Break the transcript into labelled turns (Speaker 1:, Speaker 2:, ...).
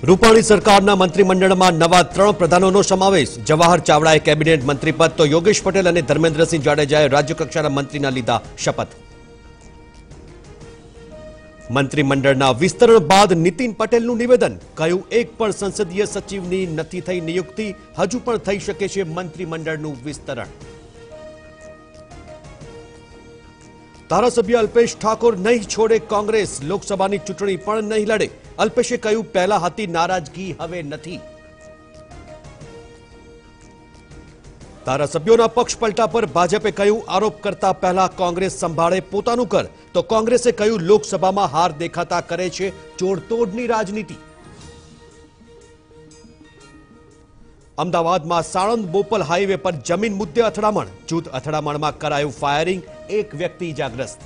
Speaker 1: રૂપાણી સરકારના મંત્રીમંડળમાં નવા 3 પ્રધાનોનો સમાવેશ। જવાહર ચાવડાએ કેબિનેટ મંત્રી પદ તો યોગેશ પટેલ અને ધર્મેન્દ્રસિંહ જાડેજાએ રાજ્યકક્ષાના મંત્રીના લીધા શપથ। મંત્રીમંડળના વિસ્તરણ બાદ નીતિન પટેલનું નિવેદન, કહ્યું એક પણ સંસદીય સચિવની નથી થઈ નિયુક્તિ, હજુ પણ થઈ શકે છે મંત્રીમંડળનું વિસ્તરણ। ધારાસભ્ય અલ્પેશ ઠાકોર નહીં છોડે કોંગ્રેસ, લોકસભાની ચૂંટણી પણ નહીં લડે। અલ્પેશે કહ્યું પહેલા હતી નારાજગી, હવે નથી। ધારાસભ્યોના પક્ષ પલટા પર ભાજપે કહ્યું આરોપ કરતા પહેલા કોંગ્રેસ સંભાળે પોતાનું કર, તો કોંગ્રેસે કહ્યું લોકસભામાં હાર દેખાતા કરે છે જોડતોડની રાજનીતિ। અમદાવાદમાં સાણંદ બોપલ હાઈવે પર જમીન મુદ્દે અથડામણ, જૂથ અથડામણમાં કરાયું ફાયરિંગ, એક વ્યક્તિ ઇજાગ્રસ્ત।